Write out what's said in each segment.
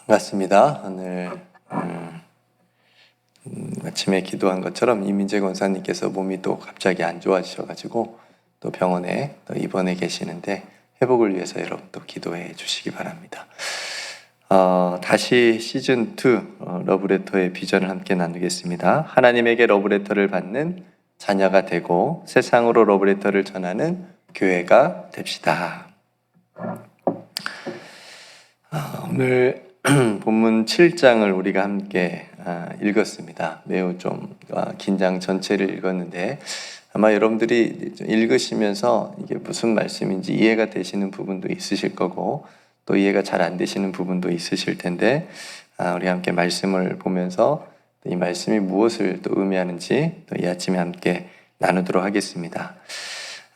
반갑습니다. 오늘 아침에 기도한 것처럼 이민재 권사님께서 몸이 또 갑자기 안 좋아지셔가지고 또 병원에 또 입원해 계시는데 회복을 위해서 여러분 또 기도해 주시기 바랍니다. 다시 시즌2 러브레터의 비전을 함께 나누겠습니다. 하나님에게 러브레터를 받는 자녀가 되고 세상으로 러브레터를 전하는 교회가 됩시다. 오늘 본문 7장을 우리가 함께 읽었습니다. 매우 좀 긴장 전체를 읽었는데 아마 여러분들이 읽으시면서 이게 무슨 말씀인지 이해가 되시는 부분도 있으실 거고 또 이해가 잘 안 되시는 부분도 있으실 텐데 우리 함께 말씀을 보면서 이 말씀이 무엇을 또 의미하는지 또 이 아침에 함께 나누도록 하겠습니다.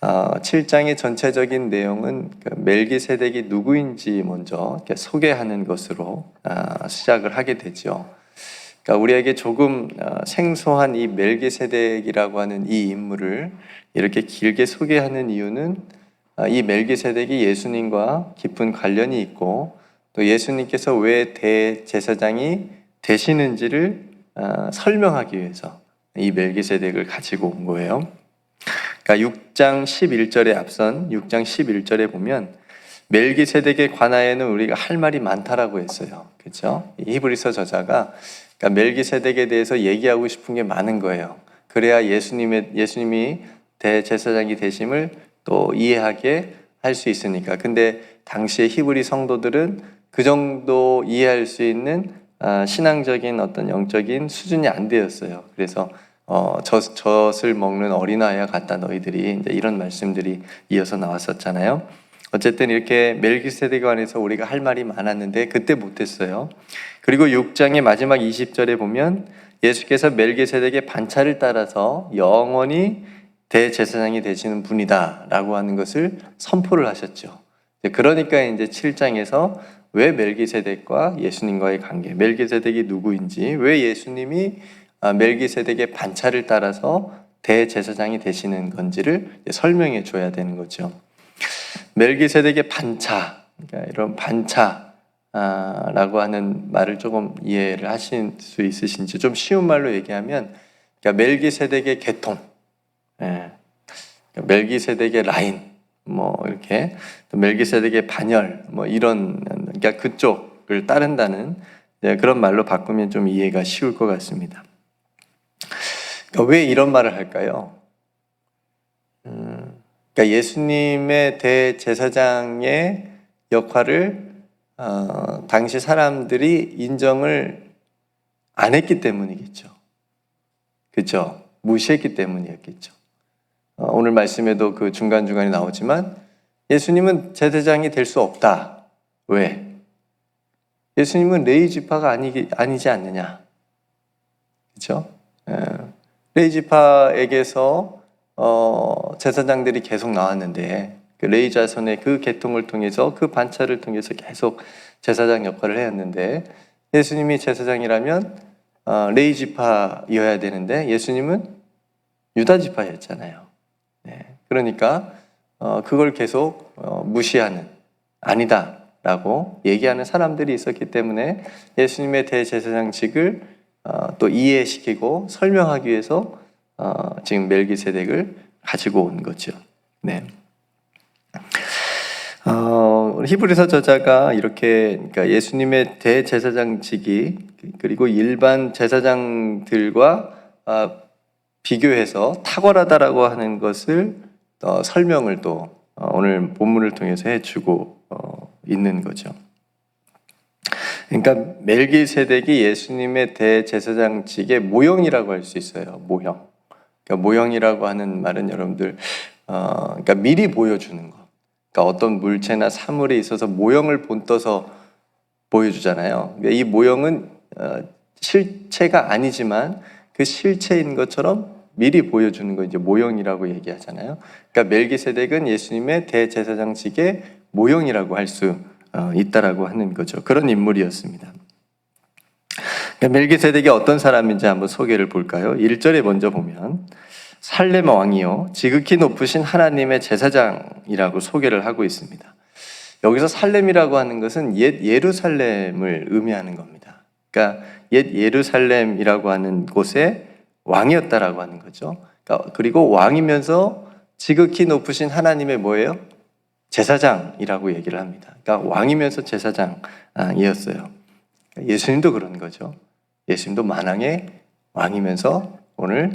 7장의 전체적인 내용은 멜기세덱이 누구인지 먼저 소개하는 것으로 시작을 하게 되죠. 그러니까 우리에게 조금 생소한 이 멜기세덱이라고 하는 이 인물을 이렇게 길게 소개하는 이유는 이 멜기세덱이 예수님과 깊은 관련이 있고 또 예수님께서 왜 대제사장이 되시는지를 설명하기 위해서 이 멜기세덱을 가지고 온 거예요. 그러니까 6장 11절에 앞선 6장 11절에 보면 멜기세덱에 관하여는 우리가 할 말이 많다라고 했어요. 그렇죠? 히브리서 저자가 그러니까 멜기세덱에 대해서 얘기하고 싶은 게 많은 거예요. 그래야 예수님이 대제사장이 되심을 또 이해하게 할 수 있으니까. 근데 당시의 히브리 성도들은 그 정도 이해할 수 있는 신앙적인 어떤 영적인 수준이 안 되었어요. 그래서 젖을 먹는 어린아이와 같다 너희들이 이제 이런 말씀들이 이어서 나왔었잖아요. 어쨌든 이렇게 멜기세덱에 관해서 우리가 할 말이 많았는데 그때 못했어요. 그리고 6장의 마지막 20절에 보면 예수께서 멜기세덱의 반차를 따라서 영원히 대제사장이 되시는 분이다 라고 하는 것을 선포를 하셨죠. 그러니까 이제 7장에서 왜 멜기세덱과 예수님과의 관계, 멜기세덱이 누구인지, 왜 예수님이 멜기세덱의 반차를 따라서 대제사장이 되시는 건지를 설명해 줘야 되는 거죠. 멜기세덱의 반차, 그러니까 이런 반차라고 하는 말을 조금 이해를 하실 수 있으신지, 좀 쉬운 말로 얘기하면 그러니까 멜기세덱의 계통, 멜기세덱의 라인, 뭐 이렇게 또 멜기세덱의 반열, 뭐 이런 그러니까 그쪽을 따른다는 그런 말로 바꾸면 좀 이해가 쉬울 것 같습니다. 그러니까 왜 이런 말을 할까요? 그러니까 예수님의 대제사장의 역할을 당시 사람들이 인정을 안 했기 때문이겠죠. 그렇죠? 무시했기 때문이었겠죠. 오늘 말씀에도 그 중간중간에 나오지만 예수님은 제사장이 될 수 없다. 왜? 예수님은 레위 지파가 아니지 않느냐. 그렇죠? 레위 지파에게서 제사장들이 계속 나왔는데 그 레위 자손의 그 계통을 통해서 그 반차를 통해서 계속 제사장 역할을 해왔는데 예수님이 제사장이라면 레위 지파여야 되는데 예수님은 유다 지파였잖아요. 그러니까 그걸 계속 무시하는 아니다라고 얘기하는 사람들이 있었기 때문에 예수님의 대제사장직을 또 이해시키고 설명하기 위해서 지금 멜기세덱을 가지고 온 거죠. 네. 히브리서 저자가 이렇게 그러니까 예수님의 대제사장직이 그리고 일반 제사장들과 비교해서 탁월하다라고 하는 것을 설명을 또 오늘 본문을 통해서 해주고 있는 거죠. 그러니까 멜기세덱이 예수님의 대제사장직의 모형이라고 할 수 있어요. 모형. 그러니까 모형이라고 하는 말은 여러분들 그러니까 미리 보여주는 거. 그러니까 어떤 물체나 사물에 있어서 모형을 본떠서 보여주잖아요. 그러니까 이 모형은 실체가 아니지만 그 실체인 것처럼 미리 보여주는 거 이제 모형이라고 얘기하잖아요. 그러니까 멜기세덱은 예수님의 대제사장직의 모형이라고 할 수 있다라고 하는 거죠. 그런 인물이었습니다. 그러니까 멜기세덱이 어떤 사람인지 한번 소개를 볼까요? 1절에 먼저 보면 살렘 왕이요 지극히 높으신 하나님의 제사장이라고 소개를 하고 있습니다. 여기서 살렘이라고 하는 것은 옛 예루살렘을 의미하는 겁니다. 그러니까 옛 예루살렘이라고 하는 곳에 왕이었다라고 하는 거죠. 그러니까 그리고 왕이면서 지극히 높으신 하나님의 뭐예요? 제사장이라고 얘기를 합니다. 그러니까 왕이면서 제사장이었어요. 예수님도 그런 거죠. 예수님도 만왕의 왕이면서 오늘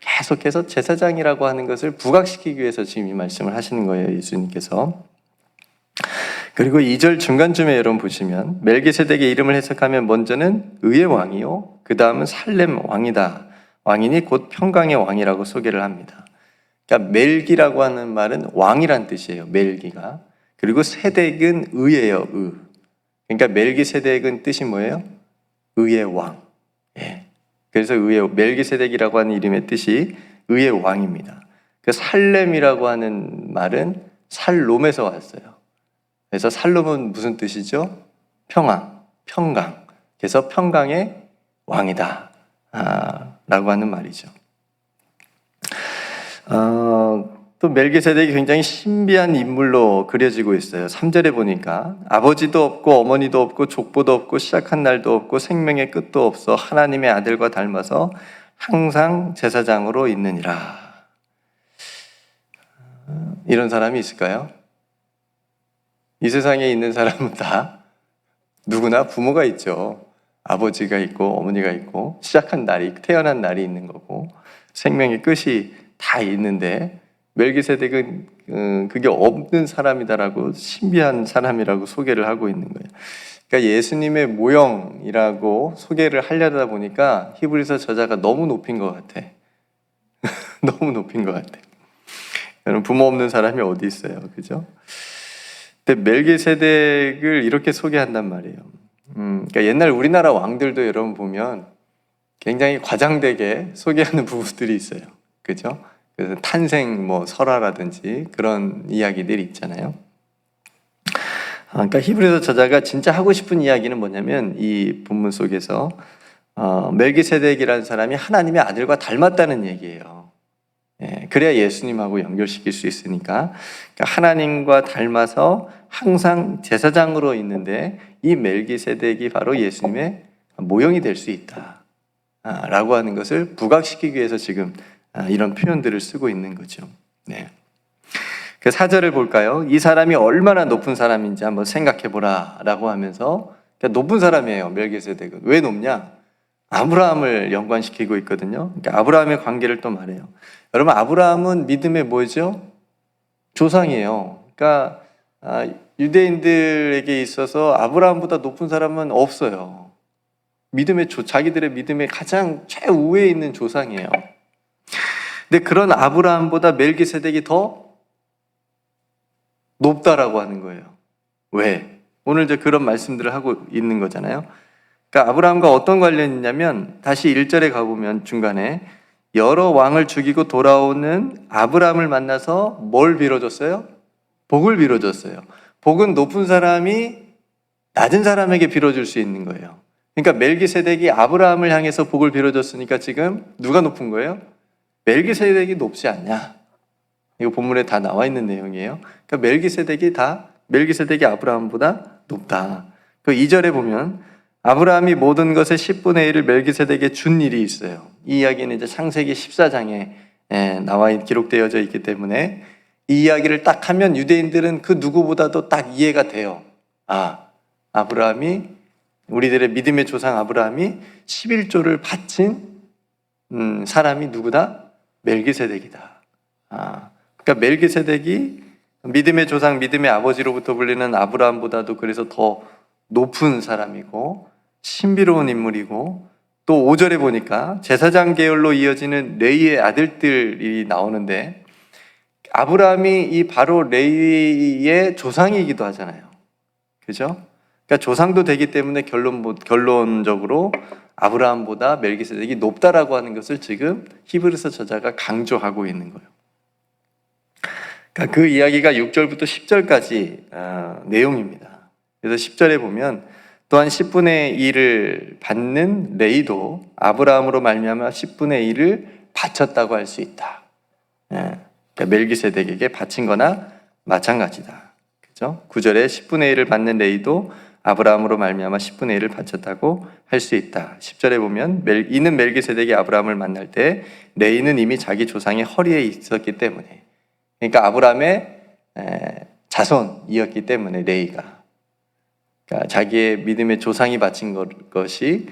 계속해서 제사장이라고 하는 것을 부각시키기 위해서 지금 이 말씀을 하시는 거예요, 예수님께서. 그리고 2절 중간쯤에 여러분 보시면 멜기세덱의 이름을 해석하면 먼저는 의의 왕이요, 그 다음은 살렘 왕이다. 왕이니 곧 평강의 왕이라고 소개를 합니다. 그러니까 멜기라고 하는 말은 왕이란 뜻이에요, 멜기가. 그리고 세덱은 의예요, 의. 그러니까 멜기세덱은 뜻이 뭐예요? 의의 왕. 예. 그래서 멜기세덱이라고 하는 이름의 뜻이 의의 왕입니다. 그 살렘이라고 하는 말은 살롬에서 왔어요. 그래서 살롬은 무슨 뜻이죠? 평강. 그래서 평강의 왕이다 라고 하는 말이죠. 또 멜기세덱이 굉장히 신비한 인물로 그려지고 있어요. 3절에 보니까 아버지도 없고 어머니도 없고 족보도 없고 시작한 날도 없고 생명의 끝도 없어 하나님의 아들과 닮아서 항상 제사장으로 있느니라. 이런 사람이 있을까요? 이 세상에 있는 사람은 다 누구나 부모가 있죠. 아버지가 있고 어머니가 있고 시작한 날이, 태어난 날이 있는 거고 생명의 끝이 다 있는데 멜기세덱은 그게 없는 사람이다라고, 신비한 사람이라고 소개를 하고 있는 거예요. 그러니까 예수님의 모형이라고 소개를 하려다 보니까 히브리서 저자가 너무 높인 것 같아. 너무 높인 것 같아. 여러분, 부모 없는 사람이 어디 있어요, 그죠? 근데 멜기세덱을 이렇게 소개한단 말이에요. 그러니까 옛날 우리나라 왕들도 여러분 보면 굉장히 과장되게 소개하는 부분들이 있어요, 그죠? 그래서 탄생 설화라든지 그런 이야기들이 있잖아요. 그러니까 히브리서 저자가 진짜 하고 싶은 이야기는 뭐냐면 이 본문 속에서 멜기세덱이라는 사람이 하나님의 아들과 닮았다는 얘기예요. 예, 그래야 예수님하고 연결시킬 수 있으니까. 그러니까 하나님과 닮아서 항상 제사장으로 있는데 이 멜기세덱이 바로 예수님의 모형이 될 수 있다 라고 하는 것을 부각시키기 위해서 지금 이런 표현들을 쓰고 있는 거죠. 네. 그 4절을 볼까요? 이 사람이 얼마나 높은 사람인지 한번 생각해 보라 라고 하면서, 그러니까 높은 사람이에요, 멜기세덱은. 왜 높냐? 아브라함을 연관시키고 있거든요. 그러니까 아브라함의 관계를 또 말해요. 여러분, 아브라함은 믿음의 뭐죠? 조상이에요. 그러니까 유대인들에게 있어서 아브라함보다 높은 사람은 없어요. 자기들의 믿음의 가장 최우위에 있는 조상이에요. 근데 그런 아브라함보다 멜기세덱이 더 높다라고 하는 거예요. 왜? 오늘 이제 그런 말씀들을 하고 있는 거잖아요. 그러니까 아브라함과 어떤 관련이 있냐면, 다시 1절에 가보면 중간에 여러 왕을 죽이고 돌아오는 아브라함을 만나서 뭘 빌어줬어요? 복을 빌어줬어요. 복은 높은 사람이 낮은 사람에게 빌어줄 수 있는 거예요. 그러니까 멜기세덱이 아브라함을 향해서 복을 빌어줬으니까 지금 누가 높은 거예요? 멜기세덱이 높지 않냐? 이거 본문에 다 나와 있는 내용이에요. 그러니까 멜기세덱이 아브라함보다 높다. 그 2절에 보면 아브라함이 모든 것의 10분의 1을 멜기세덱에게 준 일이 있어요. 이 이야기는 이제 창세기 14장에 기록되어져 있기 때문에 이 이야기를 딱 하면 유대인들은 그 누구보다도 딱 이해가 돼요. 아브라함이, 우리들의 믿음의 조상 아브라함이 11조를 바친 사람이 누구다? 멜기세덱이다. 그러니까 멜기세덱이 믿음의 조상, 믿음의 아버지로부터 불리는 아브라함보다도 그래서 더 높은 사람이고 신비로운 인물이고, 또 5절에 보니까 제사장 계열로 이어지는 레위의 아들들이 나오는데 아브라함이 바로 레위의 조상이기도 하잖아요. 그죠? 그러니까 조상도 되기 때문에 결론적으로 아브라함보다 멜기세덱이 높다라고 하는 것을 지금 히브리서 저자가 강조하고 있는 거예요. 그러니까 그 이야기가 6절부터 10절까지 내용입니다. 그래서 10절에 보면 또한 10분의 1을 받는 레위도 아브라함으로 말미암아 10분의 1을 바쳤다고 할 수 있다. 그러니까 멜기세덱에게 바친 거나 마찬가지다. 그죠? 그죠? 9절에 10분의 1을 받는 레위도 아브라함으로 말미암아 10분의 1을 바쳤다고 할 수 있다. 10절에 보면 이는 멜기세덱이 아브라함을 만날 때 레위는 이미 자기 조상의 허리에 있었기 때문에, 그러니까 아브라함의 자손이었기 때문에 레위가, 그러니까 자기의 믿음의 조상이 바친 것이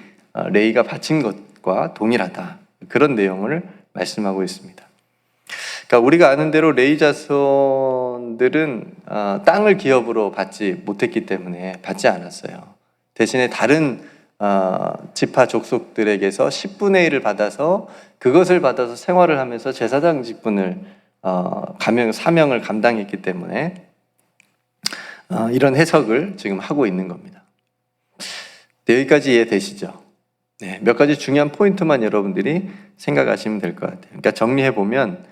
레위가 바친 것과 동일하다. 그런 내용을 말씀하고 있습니다. 그러니까 우리가 아는 대로 레위 자손들은 땅을 기업으로 받지 못했기 때문에 받지 않았어요. 대신에 다른 지파 족속들에게서 10분의 1을 받아서 그것을 받아서 생활을 하면서 제사장 직분을 사명을 감당했기 때문에 이런 해석을 지금 하고 있는 겁니다. 여기까지 이해되시죠? 네, 몇 가지 중요한 포인트만 여러분들이 생각하시면 될 것 같아요. 그러니까 정리해 보면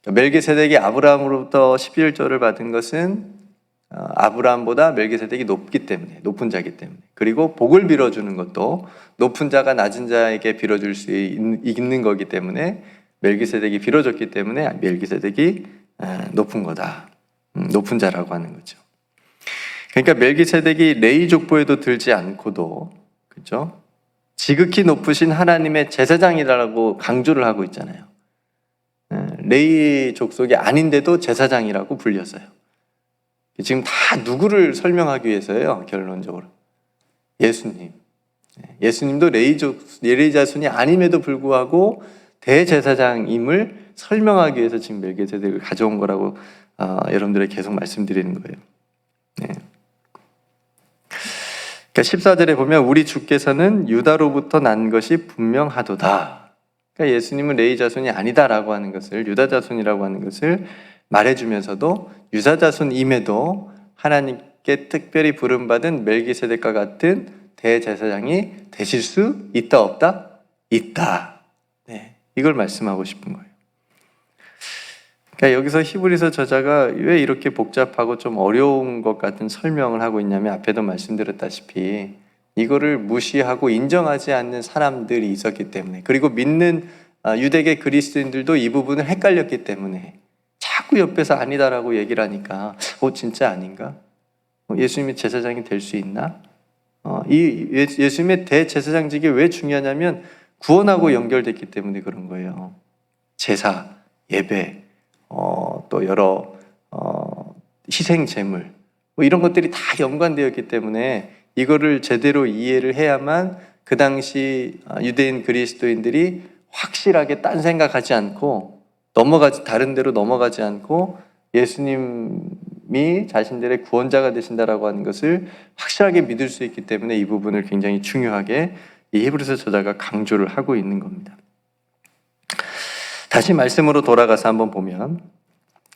멜기세덱이 아브라함으로부터 11조를 받은 것은 아브라함보다 멜기세덱이 높은 자이기 때문에, 그리고 복을 빌어주는 것도 높은 자가 낮은 자에게 빌어줄 수 있는 거기 때문에 멜기세덱이 빌어줬기 때문에 멜기세덱이 높은 거다. 높은 자라고 하는 거죠. 그러니까 멜기세덱이 레위 족보에도 들지 않고도, 그렇죠? 지극히 높으신 하나님의 제사장이라고 강조를 하고 있잖아요. 레위 족속이 아닌데도 제사장이라고 불렸어요. 지금 다 누구를 설명하기 위해서예요? 결론적으로 예수님. 예수님도 레위 자손이 아님에도 불구하고 대제사장임을 설명하기 위해서 지금 멜기세덱을 가져온 거라고 여러분들에게 계속 말씀드리는 거예요. 네. 그러니까 14절에 보면 우리 주께서는 유다로부터 난 것이 분명하도다. 그러니까 예수님은 레위 자손이 아니다라고 하는 것을, 유다 자손이라고 하는 것을 말해주면서도 유다 자손임에도 하나님께 특별히 부름받은 멜기세덱과 같은 대제사장이 되실 수 있다 없다? 있다. 네, 이걸 말씀하고 싶은 거예요. 그러니까 여기서 히브리서 저자가 왜 이렇게 복잡하고 좀 어려운 것 같은 설명을 하고 있냐면, 앞에도 말씀드렸다시피 이거를 무시하고 인정하지 않는 사람들이 있었기 때문에, 그리고 믿는 유대계 그리스도인들도 이 부분을 헷갈렸기 때문에 자꾸 옆에서 아니다라고 얘기를 하니까 진짜 아닌가? 예수님이 제사장이 될 수 있나? 이 예수님의 대제사장직이 왜 중요하냐면 구원하고 연결됐기 때문에 그런 거예요. 제사, 예배, 또 여러 희생 제물, 이런 것들이 다 연관되어 있기 때문에 이거를 제대로 이해를 해야만 그 당시 유대인 그리스도인들이 확실하게 딴 생각하지 않고 다른 데로 넘어가지 않고 예수님이 자신들의 구원자가 되신다라고 하는 것을 확실하게 믿을 수 있기 때문에 이 부분을 굉장히 중요하게 이 히브리서 저자가 강조를 하고 있는 겁니다. 다시 말씀으로 돌아가서 한번 보면,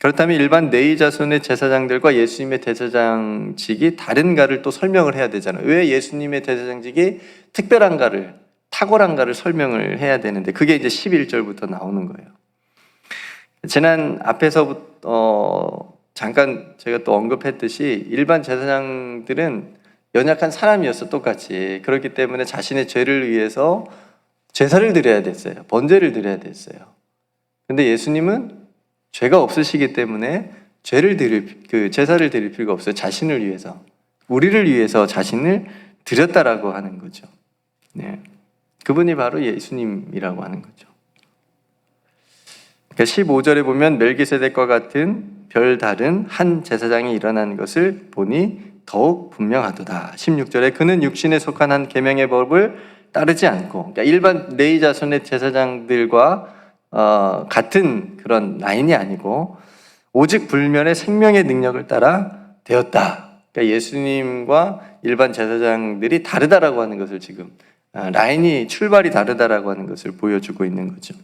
그렇다면 일반 레위 자손의 제사장들과 예수님의 대제사장직이 다른가를 또 설명을 해야 되잖아요. 왜 예수님의 대제사장직이 특별한가를, 탁월한가를 설명을 해야 되는데, 그게 이제 11절부터 나오는 거예요. 지난 앞에서부터 잠깐 제가 또 언급했듯이 일반 제사장들은 연약한 사람이었어, 똑같이. 그렇기 때문에 자신의 죄를 위해서 제사를 드려야 됐어요. 번제를 드려야 됐어요. 근데 예수님은 죄가 없으시기 때문에 제사를 드릴 필요가 없어요. 자신을 위해서, 우리를 위해서 자신을 드렸다라고 하는 거죠. 네. 그분이 바로 예수님이라고 하는 거죠. 그러니까 15절에 보면 멜기세덱과 같은 별다른 한 제사장이 일어난 것을 보니 더욱 분명하도다. 16절에 그는 육신에 속한 한 계명의 법을 따르지 않고, 그러니까 일반 레위 자손의 제사장들과 같은 그런 라인이 아니고 오직 불멸의 생명의 능력을 따라 되었다. 그러니까 예수님과 일반 제사장들이 다르다라고 하는 것을 지금 출발이 다르다라고 하는 것을 보여주고 있는 거죠.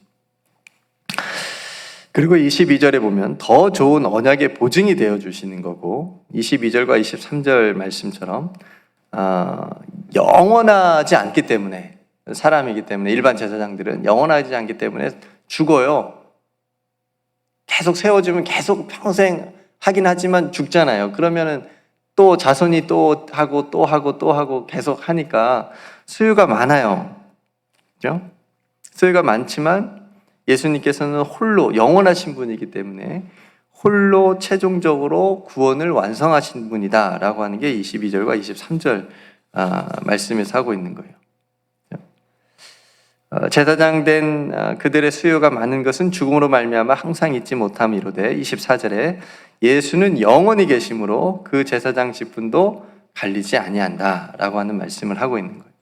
그리고 22절에 보면 더 좋은 언약의 보증이 되어 주시는 거고, 22절과 23절 말씀처럼 영원하지 않기 때문에, 사람이기 때문에, 일반 제사장들은 영원하지 않기 때문에 죽어요. 계속 세워주면 계속 평생 하긴 하지만 죽잖아요. 그러면은 또 자손이 또 하고 계속 하니까 수요가 많아요. 그죠? 수요가 많지만 예수님께서는 홀로 영원하신 분이기 때문에 홀로 최종적으로 구원을 완성하신 분이다 라고 하는 게 22절과 23절 말씀에서 하고 있는 거예요. 제사장 된 그들의 수요가 많은 것은 죽음으로 말미암아 항상 잊지 못함이로되 24절에 예수는 영원히 계심으로 그 제사장 직분도 갈리지 아니한다 라고 하는 말씀을 하고 있는 거예요.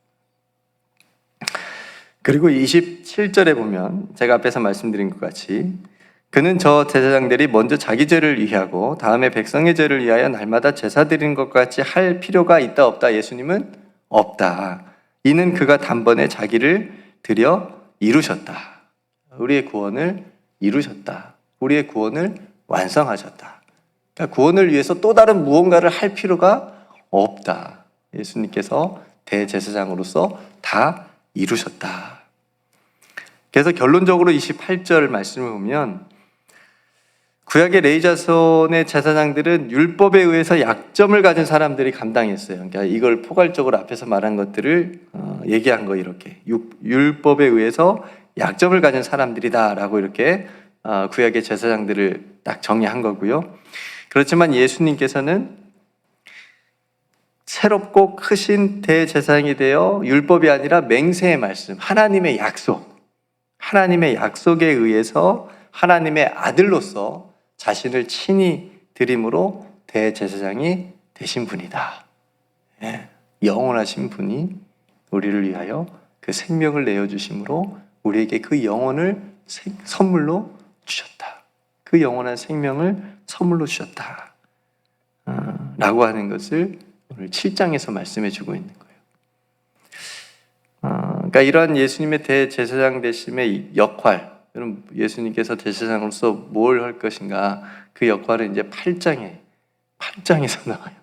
그리고 27절에 보면 제가 앞에서 말씀드린 것 같이 그는 저 제사장들이 먼저 자기 죄를 위하고 다음에 백성의 죄를 위하여 날마다 제사 드리는 것 같이 할 필요가 있다 없다? 예수님은 없다. 이는 그가 단번에 자기를 드려 이루셨다. 우리의 구원을 이루셨다. 우리의 구원을 완성하셨다. 그러니까 구원을 위해서 또 다른 무언가를 할 필요가 없다. 예수님께서 대제사장으로서 다 이루셨다. 그래서 결론적으로 28절 말씀을 보면 구약의 레위자손의 제사장들은 율법에 의해서 약점을 가진 사람들이 감당했어요. 그러니까 이걸 포괄적으로 앞에서 말한 것들을 얘기한 거 이렇게 율법에 의해서 약점을 가진 사람들이다라고 이렇게 구약의 제사장들을 딱 정의한 거고요. 그렇지만 예수님께서는 새롭고 크신 대제사장이 되어 율법이 아니라 맹세의 말씀, 하나님의 약속에 의해서 하나님의 아들로서 자신을 친히 드림으로 대제사장이 되신 분이다. 영원하신 분이 우리를 위하여 그 생명을 내어주심으로 우리에게 그 영혼을 선물로 주셨다. 그 영원한 생명을 선물로 주셨다. 라고 하는 것을 오늘 7장에서 말씀해 주고 있는 거예요. 그러니까 이러한 예수님의 대제사장 되심의 역할, 예수님께서 대제사장으로서 뭘 할 것인가, 그 역할은 이제 8장에서 나와요.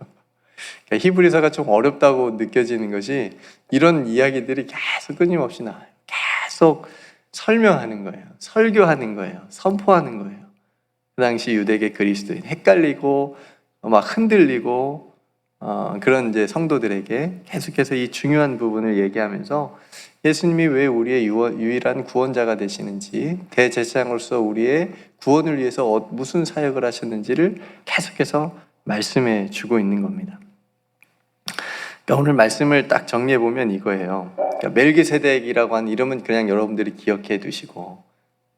그러니까 히브리서가 좀 어렵다고 느껴지는 것이 이런 이야기들이 계속 끊임없이 나와요. 계속 설명하는 거예요. 설교하는 거예요. 선포하는 거예요. 그 당시 유대계 그리스도인 헷갈리고 막 흔들리고 그런 이제 성도들에게 계속해서 이 중요한 부분을 얘기하면서 예수님이 왜 우리의 유일한 구원자가 되시는지, 대제사장으로서 우리의 구원을 위해서 무슨 사역을 하셨는지를 계속해서 말씀해 주고 있는 겁니다. 그러니까 오늘 말씀을 딱 정리해 보면 이거예요. 그러니까 멜기세덱이라고 하는 이름은 그냥 여러분들이 기억해 두시고,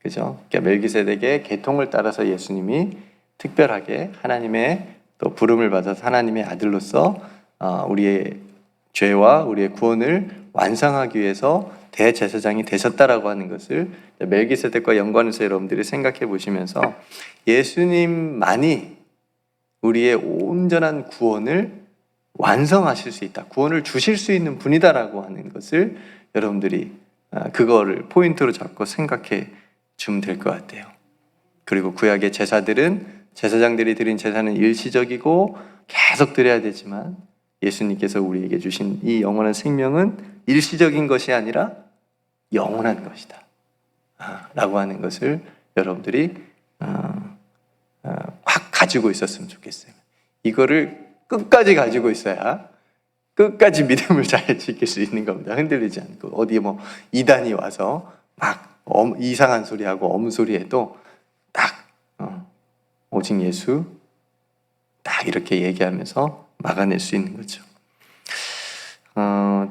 그죠? 그러니까 멜기세덱의 계통을 따라서 예수님이 특별하게 하나님의 또 부름을 받아서 하나님의 아들로서 우리의 죄와 우리의 구원을 완성하기 위해서 대제사장이 되셨다라고 하는 것을 멜기세덱과 연관해서 여러분들이 생각해 보시면서 예수님만이 우리의 온전한 구원을 완성하실 수 있다, 구원을 주실 수 있는 분이다라고 하는 것을 여러분들이 그거를 포인트로 잡고 생각해 주면 될 것 같아요. 그리고 구약의 제사장들이 드린 제사는 일시적이고 계속 드려야 되지만 예수님께서 우리에게 주신 이 영원한 생명은 일시적인 것이 아니라 영원한 것이다 라고 하는 것을 여러분들이 확 가지고 있었으면 좋겠어요. 이거를 끝까지 가지고 있어야 끝까지 믿음을 잘 지킬 수 있는 겁니다. 흔들리지 않고 어디 뭐 이단이 와서 막 이상한 소리하고 엄소리 해도 딱 오직 예수 딱 이렇게 얘기하면서 막아낼 수 있는 거죠.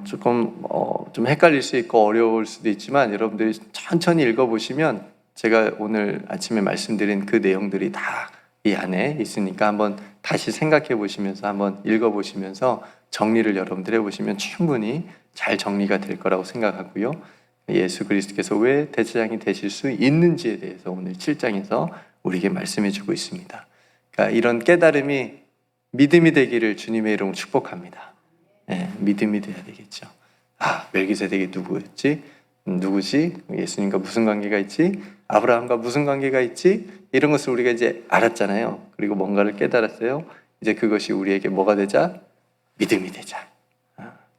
조금 좀 헷갈릴 수 있고 어려울 수도 있지만 여러분들이 천천히 읽어보시면 제가 오늘 아침에 말씀드린 그 내용들이 다 이 안에 있으니까 한번 다시 생각해 보시면서 한번 읽어보시면서 정리를 여러분들 해보시면 충분히 잘 정리가 될 거라고 생각하고요. 예수 그리스도께서 왜 대제사장이 되실 수 있는지에 대해서 오늘 7장에서 우리에게 말씀해 주고 있습니다. 그러니까 이런 깨달음이 믿음이 되기를 주님의 이름으로 축복합니다. 믿음이 돼야 되겠죠. 멜기세덱이 누구지? 예수님과 무슨 관계가 있지? 아브라함과 무슨 관계가 있지? 이런 것을 우리가 이제 알았잖아요. 그리고 뭔가를 깨달았어요. 이제 그것이 우리에게 뭐가 되자? 믿음이 되자.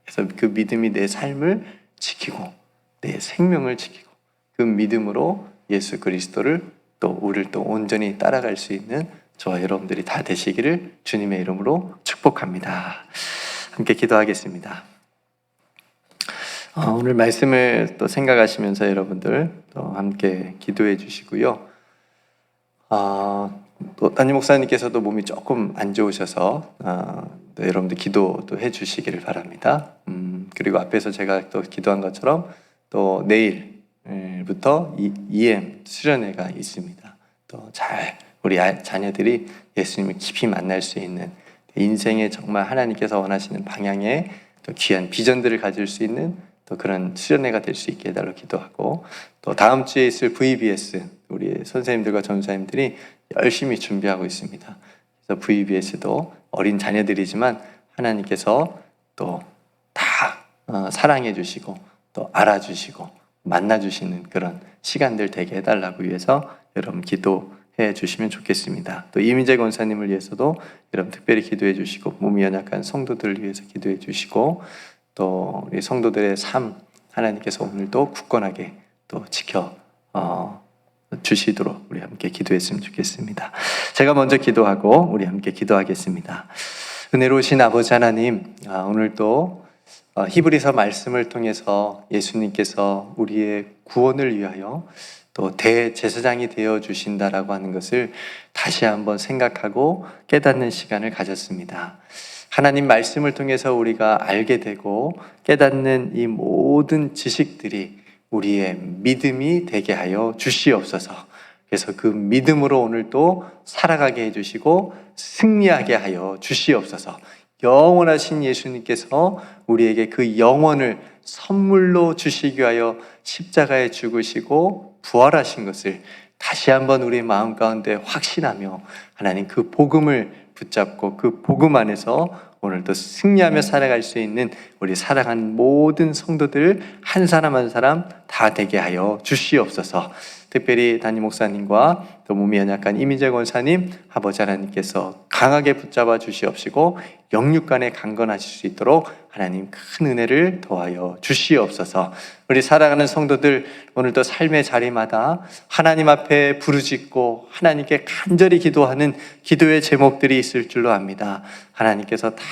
그래서 그 믿음이 내 삶을 지키고 내 생명을 지키고 그 믿음으로 예수 그리스도를 또 우리를 또 온전히 따라갈 수 있는 저와 여러분들이 다 되시기를 주님의 이름으로 축복합니다. 함께 기도하겠습니다. 오늘 말씀을 또 생각하시면서 여러분들 또 함께 기도해 주시고요. 또 담임 목사님께서도 몸이 조금 안 좋으셔서 또 여러분들 기도도 해주시기를 바랍니다. 그리고 앞에서 제가 또 기도한 것처럼 또 내일부터 EM 수련회가 있습니다. 또 잘 우리 자녀들이 예수님을 깊이 만날 수 있는 인생에 정말 하나님께서 원하시는 방향의 또 귀한 비전들을 가질 수 있는 또 그런 수련회가 될 수 있게 해달라고 기도하고, 또 다음 주에 있을 VBS 우리 선생님들과 전사님들이 열심히 준비하고 있습니다. 그래서 VBS도 어린 자녀들이지만 하나님께서 또 다 사랑해 주시고 또 알아주시고 만나 주시는 그런 시간들 되게 해달라고 위해서 여러분 기도해 주시면 좋겠습니다. 또 이민재 권사님을 위해서도 여러분 특별히 기도해 주시고, 몸이 연약한 성도들을 위해서 기도해 주시고, 또 우리 성도들의 삶 하나님께서 오늘도 굳건하게 또 지켜 주시도록 우리 함께 기도했으면 좋겠습니다. 제가 먼저 기도하고 우리 함께 기도하겠습니다. 은혜로우신 아버지 하나님, 오늘도 히브리서 말씀을 통해서 예수님께서 우리의 구원을 위하여 또 대제사장이 되어 주신다라고 하는 것을 다시 한번 생각하고 깨닫는 시간을 가졌습니다. 하나님 말씀을 통해서 우리가 알게 되고 깨닫는 이 모든 지식들이 우리의 믿음이 되게 하여 주시옵소서. 그래서 그 믿음으로 오늘도 살아가게 해주시고 승리하게 하여 주시옵소서. 영원하신 예수님께서 우리에게 그 영원을 선물로 주시기 위하여 십자가에 죽으시고 부활하신 것을 다시 한번 우리의 마음 가운데 확신하며 하나님 그 복음을 붙잡고 그 복음 안에서 오늘도 승리하며 살아갈 수 있는 우리 사랑하는 모든 성도들 한 사람 한 사람 다 되게 하여 주시옵소서. 특별히 담임 목사님과 또 몸이 연약한 이민재 권사님 아버지 하나님께서 강하게 붙잡아 주시옵시고 영육간에 강건하실 수 있도록 하나님 큰 은혜를 더하여 주시옵소서. 우리 사랑하는 성도들 오늘도 삶의 자리마다 하나님 앞에 부르짖고 하나님께 간절히 기도하는 기도의 제목들이 있을 줄로 압니다. 하나님께서 다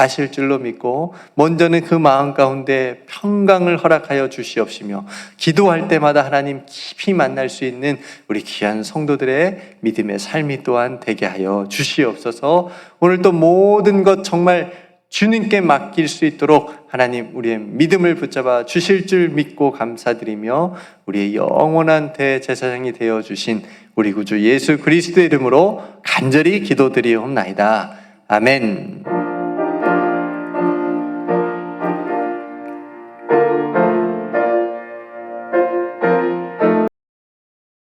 아실 줄로 믿고 먼저는 그 마음 가운데 평강을 허락하여 주시옵시며 기도할 때마다 하나님 깊이 만날 수 있는 우리 귀한 성도들의 믿음의 삶이 또한 되게 하여 주시옵소서. 오늘 또 모든 것 정말 주님께 맡길 수 있도록 하나님 우리의 믿음을 붙잡아 주실 줄 믿고 감사드리며 우리의 영원한 대제사장이 되어 주신 우리 구주 예수 그리스도의 이름으로 간절히 기도드리옵나이다. 아멘.